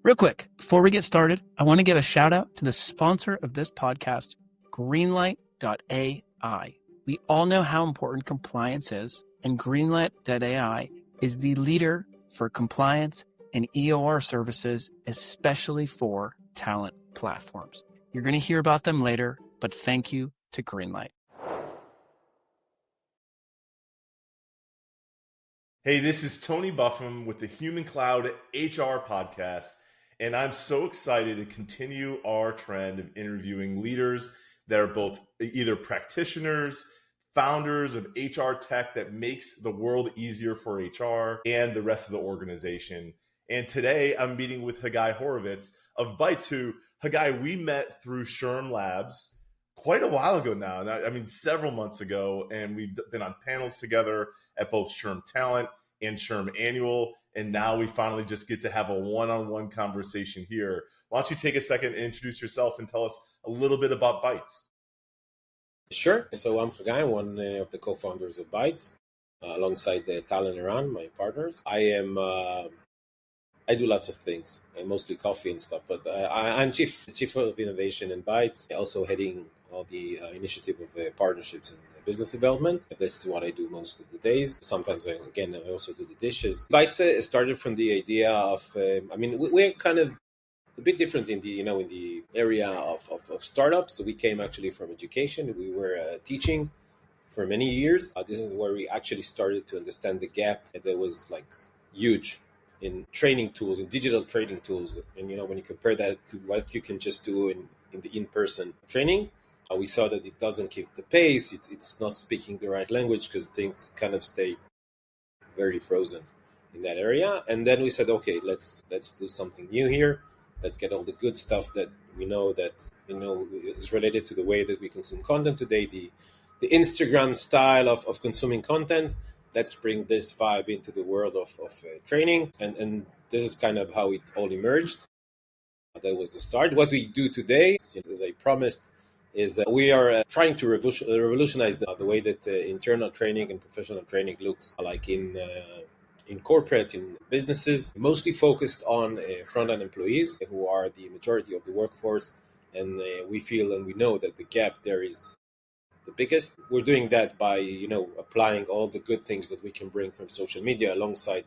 Real quick, before we get started, I want to give a shout out to the sponsor of this podcast, Greenlight.ai. We all know how important compliance is, and Greenlight.ai is the leader for compliance and EOR services, especially for talent platforms. You're going to hear about them later, but thank you to Greenlight. Hey, this is Tony Buffum with the Human Cloud HR podcast, and I'm so excited to continue our trend of interviewing leaders that are both either practitioners, founders of HR tech that makes the world easier for HR and the rest of the organization. And today I'm meeting with Hagai Horowitz of Bytes, who, Hagai, we met through SHRM Labs quite a while ago now. I mean, several months ago, and we've been on panels together at both SHRM Talent and SHRM Annual, and now we finally just get to have a one-on-one conversation here. Why don't you take a second and introduce yourself and tell us a little bit about Bytes? Sure. So I'm Hagai, one of the co-founders of Bytes, alongside Tal and Iran, my partners. I do lots of things, mostly coffee and stuff, but I'm chief of innovation in Bytes, also heading all the initiative of partnerships and business development. This is what I do most of the days. Sometimes I also do the dishes. Bytes started from the idea of, we're kind of a bit different in the area of startups. So we came actually from education. We were teaching for many years. This is where we actually started to understand the gap that was like huge in training tools, in digital training tools. And, when you compare that to what you can just do in the in-person training, we saw that it doesn't keep the pace. It's not speaking the right language because things kind of stay very frozen in that area. And then we said, okay, let's do something new here. Let's get all the good stuff that we know is related to the way that we consume content today, the Instagram style of consuming content. Let's bring this vibe into the world of training. And this is kind of how it all emerged. That was the start. What we do today, as I promised, is that we are trying to revolutionize the way that internal training and professional training looks like in corporate, in businesses, mostly focused on frontline employees who are the majority of the workforce. And we feel and we know that the gap there is the biggest. We're doing that by, applying all the good things that we can bring from social media alongside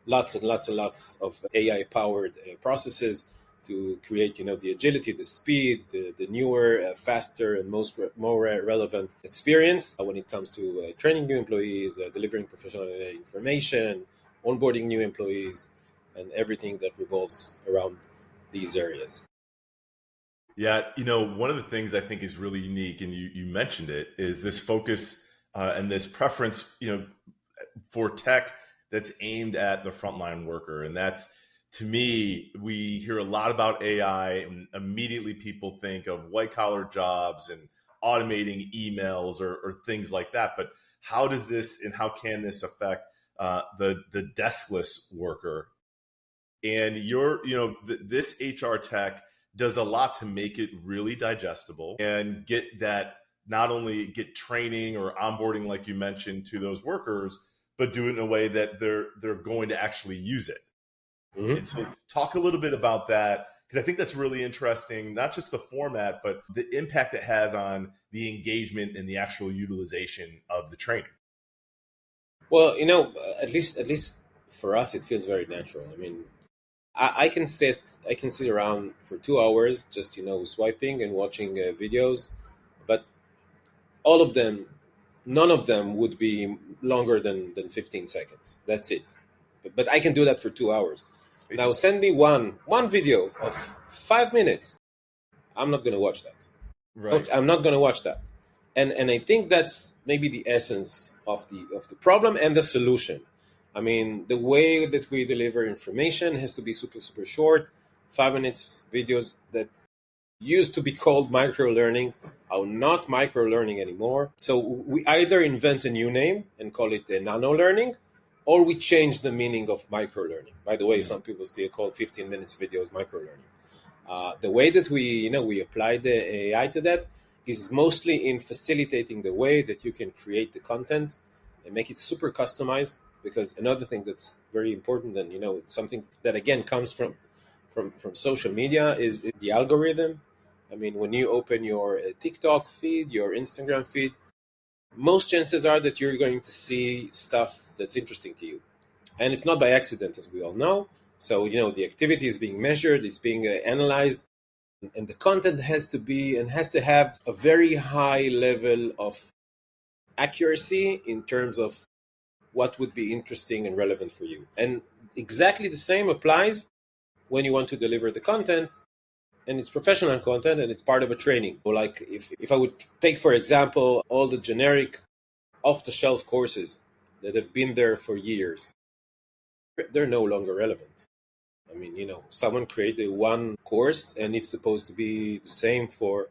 lots and lots and lots of AI-powered processes to create, the agility, the speed, the newer, faster, and more relevant experience when it comes to training new employees, delivering professional information, onboarding new employees, and everything that revolves around these areas. Yeah, one of the things I think is really unique, and you mentioned it, is this focus and this preference, for tech that's aimed at the frontline worker. And that's, to me, we hear a lot about AI, and immediately people think of white-collar jobs and automating emails or things like that. But how does this and how can this affect the deskless worker? And this HR tech does a lot to make it really digestible and get that, not only get training or onboarding, like you mentioned, to those workers, but do it in a way that they're going to actually use it. Mm-hmm. And so talk a little bit about that, because I think that's really interesting, not just the format, but the impact it has on the engagement and the actual utilization of the training. Well, at least for us, it feels very natural. I mean, I can sit around for 2 hours just, swiping and watching videos, but none of them would be longer than 15 seconds. That's it. But I can do that for 2 hours. Now send me one video of 5 minutes. I'm not going to watch that. Right. I'm not going to watch that. And I think that's maybe the essence of the problem and the solution. I mean, the way that we deliver information has to be super, super short. 5 minutes videos that used to be called micro-learning are not micro-learning anymore. So we either invent a new name and call it nano learning, or we change the meaning of micro-learning. By the way, some people still call 15 minutes videos micro-learning. The way that we apply the AI to that is mostly in facilitating the way that you can create the content and make it super customized. Because another thing that's very important, and it's something that again comes from from social media is the algorithm. I mean, when you open your TikTok feed, your Instagram feed, most chances are that you're going to see stuff that's interesting to you. And it's not by accident, as we all know. So, the activity is being measured, it's being analyzed, and the content has to have a very high level of accuracy in terms of what would be interesting and relevant for you. And exactly the same applies when you want to deliver the content, and it's professional content and it's part of a training. Or like if I would take, for example, all the generic off-the-shelf courses that have been there for years, they're no longer relevant. I mean, someone created one course and it's supposed to be the same for,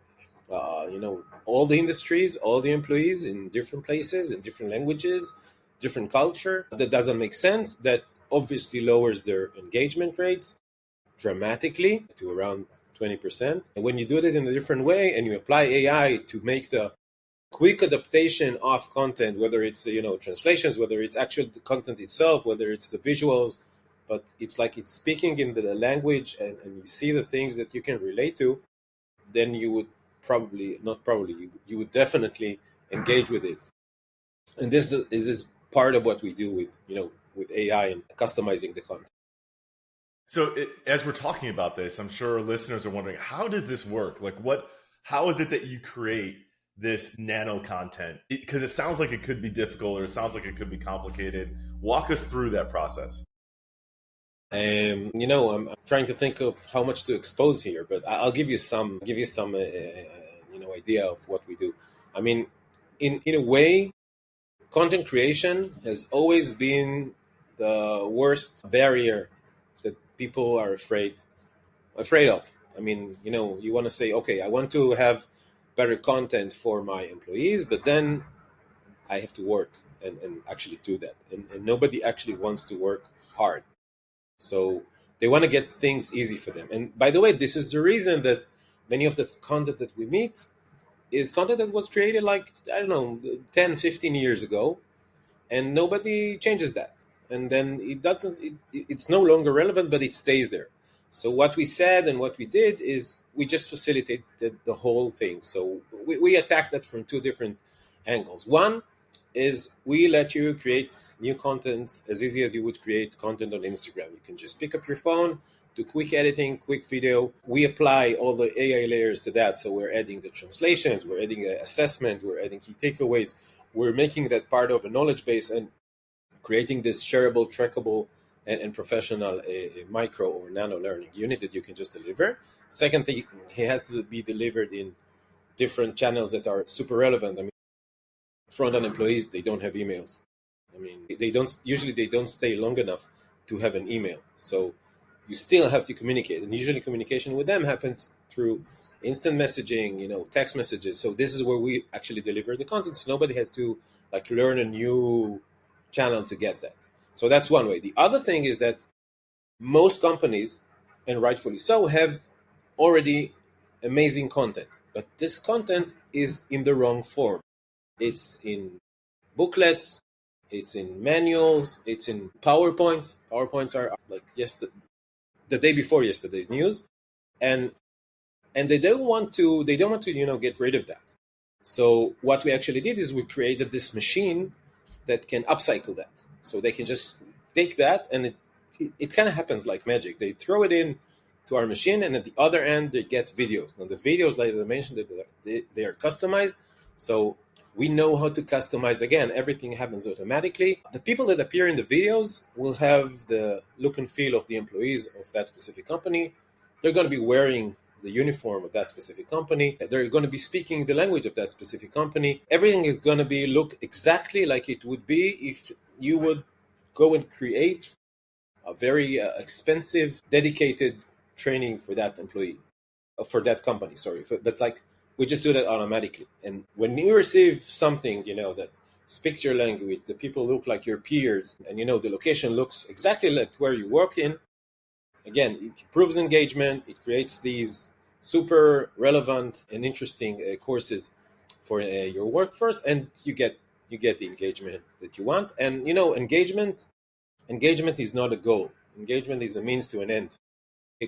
all the industries, all the employees in different places, in different languages, different culture. That doesn't make sense. That obviously lowers their engagement rates dramatically to around 20%. And when you do it in a different way and you apply AI to make the quick adaptation of content, whether it's translations, whether it's actual the content itself, whether it's the visuals, but it's like it's speaking in the language and you see the things that you can relate to, then you would you would definitely engage with it. And this is part of what we do with AI and customizing the content. So as we're talking about this, I'm sure listeners are wondering, how does this work? Like how is it that you create this nano content? Because it sounds like it could be difficult or it sounds like it could be complicated. Walk us through that process. I'm trying to think of how much to expose here, but I'll give you some idea of what we do. I mean, in a way, content creation has always been the worst barrier that people are afraid of. I mean, you want to say, okay, I want to have better content for my employees, but then I have to work and actually do that. And nobody actually wants to work hard. So they want to get things easy for them. And by the way, this is the reason that many of the content that we meet is content that was created 10, 15 years ago, and nobody changes that. And then it's no longer relevant, but it stays there. So what we said and what we did is we just facilitated the whole thing. So we attacked that from two different angles. One is we let you create new content as easy as you would create content on Instagram. You can just pick up your phone, do quick editing, quick video. We apply all the AI layers to that. So we're adding the translations, we're adding assessment, we're adding key takeaways. We're making that part of a knowledge base and creating this shareable, trackable, and professional micro or nano learning unit that you can just deliver. Second thing, it has to be delivered in different channels that are super relevant. I mean, Frontline employees, they don't have emails. I mean, they don't stay long enough to have an email. So you still have to communicate. And usually communication with them happens through instant messaging, text messages. So this is where we actually deliver the content. So nobody has to learn a new channel to get that. So that's one way. The other thing is that most companies, and rightfully so, have already amazing content. But this content is in the wrong form. It's in booklets, it's in manuals, it's in PowerPoints. PowerPoints are like the day before yesterday's news, and they don't want to get rid of that. So what we actually did is we created this machine that can upcycle that. So they can just take that, and it kind of happens like magic. They throw it in to our machine, and at the other end they get videos. Now the videos, like I mentioned, they are customized. So we know how to customize. Again, everything happens automatically. The people that appear in the videos will have the look and feel of the employees of that specific company. They're going to be wearing the uniform of that specific company. They're going to be speaking the language of that specific company. Everything is going to look exactly like it would be if you would go and create a very expensive, dedicated training for that employee, for that company, but we just do that automatically. And when you receive something, that speaks your language, the people look like your peers, and the location looks exactly like where you work in, again, it improves engagement. It creates these super relevant and interesting courses for your workforce, and you get the engagement that you want. And engagement is not a goal. Engagement is a means to an end.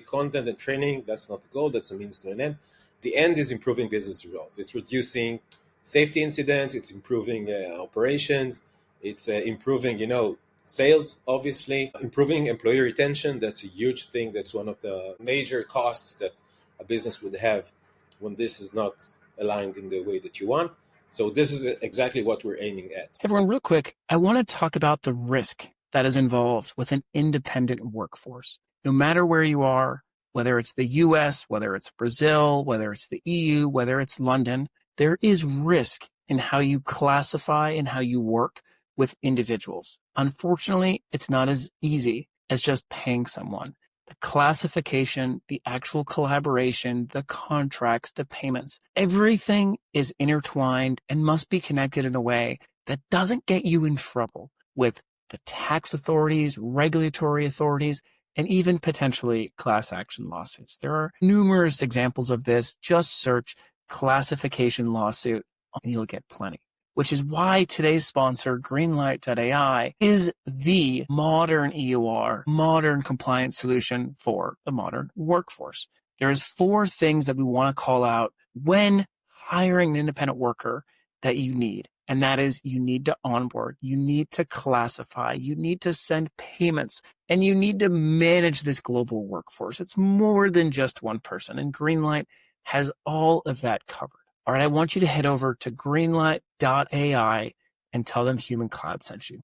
content and training, that's not the goal, that's a means to an end. The end is improving business results. It's reducing safety incidents, it's improving operations, it's improving, sales, obviously, improving employee retention. That's a huge thing. That's one of the major costs that a business would have when this is not aligned in the way that you want. So this is exactly what we're aiming at. Everyone, real quick, I want to talk about the risk that is involved with an independent workforce. No matter where you are, whether it's the US, whether it's Brazil, whether it's the EU, whether it's London, there is risk in how you classify and how you work with individuals. Unfortunately, it's not as easy as just paying someone. The classification, the actual collaboration, the contracts, the payments, everything is intertwined and must be connected in a way that doesn't get you in trouble with the tax authorities, regulatory authorities, and even potentially class action lawsuits. There are numerous examples of this. Just search classification lawsuit and you'll get plenty. Which is why today's sponsor, Greenlight.ai, is the modern EOR, modern compliance solution for the modern workforce. There's 4 things that we want to call out when hiring an independent worker that you need. And that is, you need to onboard, you need to classify, you need to send payments, and you need to manage this global workforce. It's more than just one person, and Greenlight has all of that covered. All right, I want you to head over to greenlight.ai and tell them Human Cloud sent you.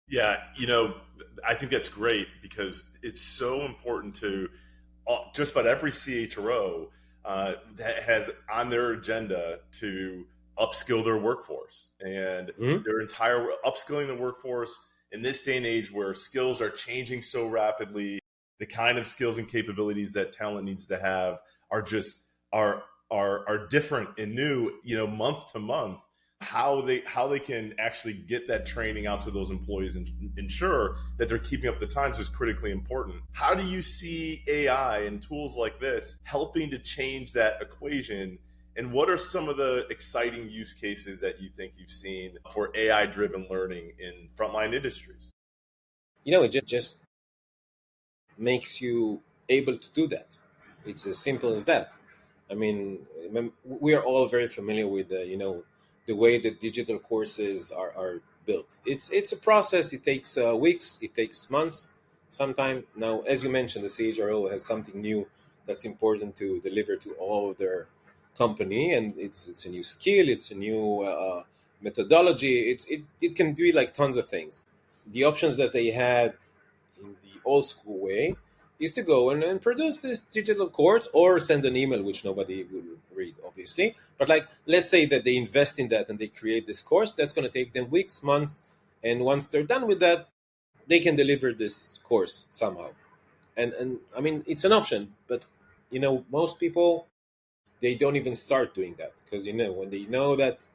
Yeah, I think that's great because it's so important to just about every CHRO that has on their agenda to upskill their workforce and their entire upskilling the workforce in this day and age where skills are changing so rapidly. The kind of skills and capabilities that talent needs to have are just are different and new, month to month. How they can actually get that training out to those employees and ensure that they're keeping up the times is critically important. How do you see AI and tools like this helping to change that equation? And what are some of the exciting use cases that you think you've seen for AI-driven learning in frontline industries? It just makes you able to do that. It's as simple as that. I mean, we are all very familiar with the way that digital courses are built. It's a process. It takes weeks. It takes months. Sometime now, as you mentioned, the CHRO has something new that's important to deliver to all of their company, and it's a new skill. It's a new methodology. It can do like tons of things. The options that they had in the old school way is to go and produce this digital course or send an email, which nobody will read, obviously. But let's say that they invest in that and they create this course, that's going to take them weeks, months. And once they're done with that, they can deliver this course somehow. And I mean, it's an option, but most people, they don't even start doing that because, when they know that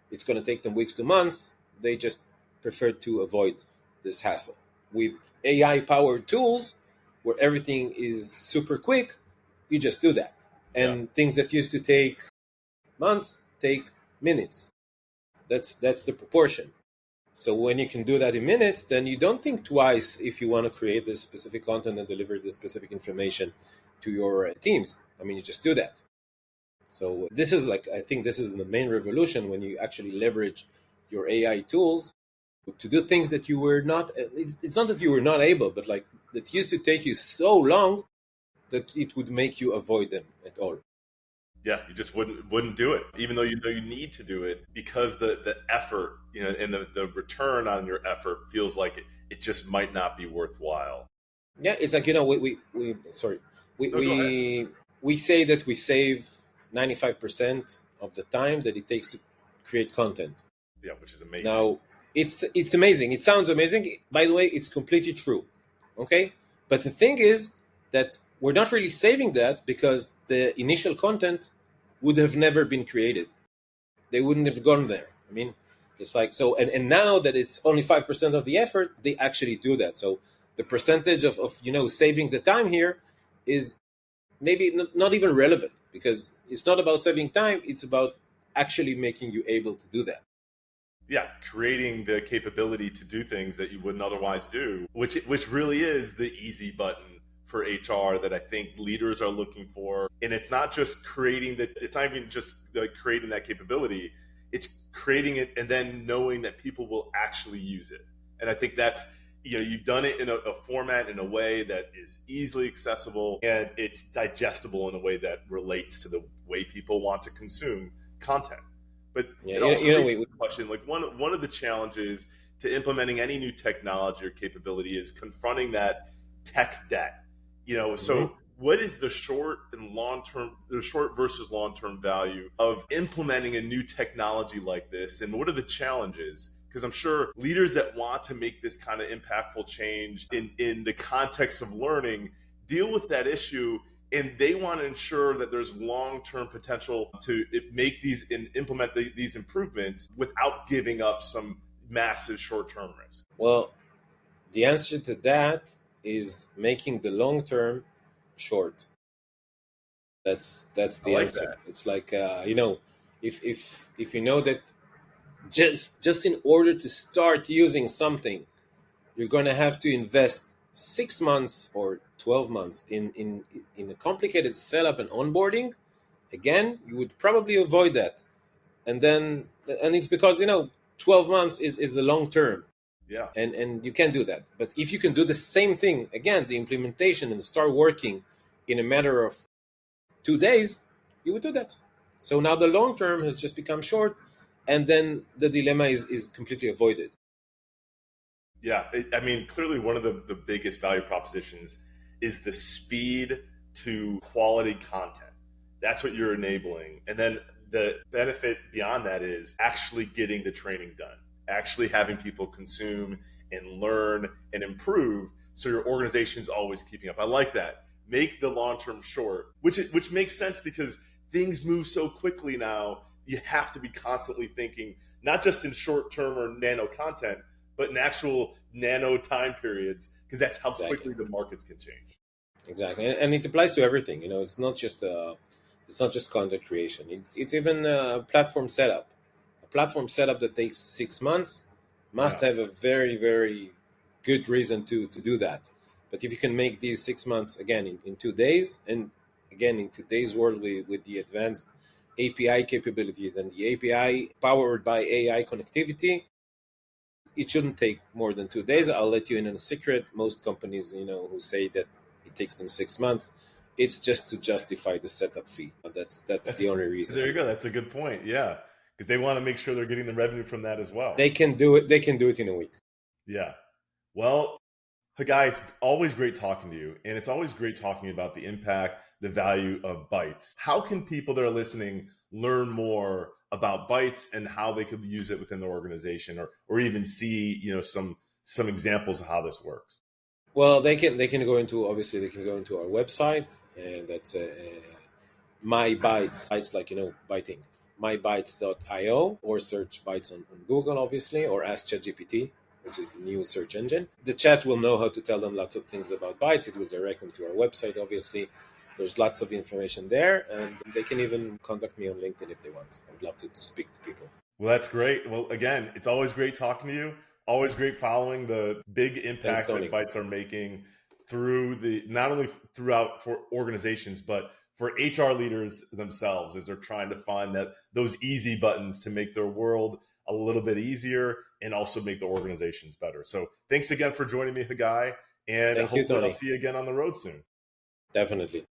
it's going to take them weeks to months, they just prefer to avoid this hassle. With AI-powered tools, where everything is super quick, you just do that. And things that used to take months take minutes. That's the proportion. So when you can do that in minutes, then you don't think twice if you want to create this specific content and deliver this specific information to your teams. I mean, you just do that. So this is I think this is the main revolution when you actually leverage your AI tools to do things that you were not, it's not that you were not able, but that used to take you so long that it would make you avoid them at all. Yeah, you just wouldn't do it, even though you know you need to do it, because the effort, and the return on your effort feels like it just might not be worthwhile. Yeah, it's like, we say that we save 95% of the time that it takes to create content. Yeah, which is amazing. Now, it's amazing. It sounds amazing. By the way, it's completely true. Okay? But the thing is that we're not really saving that because the initial content would have never been created. They wouldn't have gone there. I mean, it's like, so, and now that it's only 5% of the effort, they actually do that. So the percentage of saving the time here is maybe not even relevant because it's not about saving time. It's about actually making you able to do that. Yeah, creating the capability to do things that you wouldn't otherwise do, which really is the easy button for HR that I think leaders are looking for. And it's not just it's not even just creating that capability, it's creating it and then knowing that people will actually use it. And I think that's, you've done it in a format, in a way that is easily accessible, and it's digestible in a way that relates to the way people want to consume content. But it also raises the question, like one of the challenges to implementing any new technology or capability is confronting that tech debt. So what is the short versus long-term value of implementing a new technology like this? And what are the challenges? Because I'm sure leaders that want to make this kind of impactful change in the context of learning deal with that issue, and they want to ensure that there's long-term potential to implement these improvements without giving up some massive short-term risk. Well, the answer to that is making the long-term short. That's the answer. That. It's like if you know that just in order to start using something, you're going to have to invest 6 months or 12 months in a complicated setup and onboarding. Again, you would probably avoid that, and it's because 12 months is the long term. Yeah. And you can't do that. But if you can do the same thing, again, the implementation, and start working in a matter of 2 days, you would do that. So now the long term has just become short, and then the dilemma is completely avoided. Yeah. Clearly one of the biggest value propositions is the speed to quality content. That's what you're enabling. And then the benefit beyond that is actually getting the training done, actually having people consume and learn and improve, so your organization's always keeping up. I like that. Make the long-term short, which makes sense because things move so quickly now. You have to be constantly thinking, not just in short-term or nano content, but in actual nano time periods, because that's how quickly the markets can change. Exactly, and it applies to everything. It's not just content creation. It's even a platform setup. A platform setup that takes 6 months must have a very, very good reason to do that. But if you can make these 6 months again in 2 days, and again in today's world with the advanced API capabilities and the API powered by AI connectivity, it shouldn't take more than 2 days. I'll let you in on a secret. Most companies, who say that it takes them 6 months, it's just to justify the setup fee. That's the only reason. There you go. That's a good point. Yeah, because they want to make sure they're getting the revenue from that as well. They can do it. They can do it in a week. Yeah. Well, Hagai, it's always great talking to you, and it's always great talking about the impact, the value of Bytes. How can people that are listening learn more about Bytes and how they could use it within their organization, or even see some examples of how this works? Well, they can go into our website, and that's my Bytes. Bytes, like biting, mybytes.io, or search Bytes on Google, obviously, or ask ChatGPT, which is the new search engine. The chat will know how to tell them lots of things about Bytes. It will direct them to our website, obviously. There's lots of information there, and they can even contact me on LinkedIn if they want. I would love to speak to people. Well, that's great. Well, again, it's always great talking to you. Always great following the big impacts that Bytes are making not only throughout for organizations, but for HR leaders themselves, as they're trying to find those easy buttons to make their world a little bit easier and also make the organizations better. So thanks again for joining me, Hagai, and hopefully I'll see you again on the road soon. Definitely.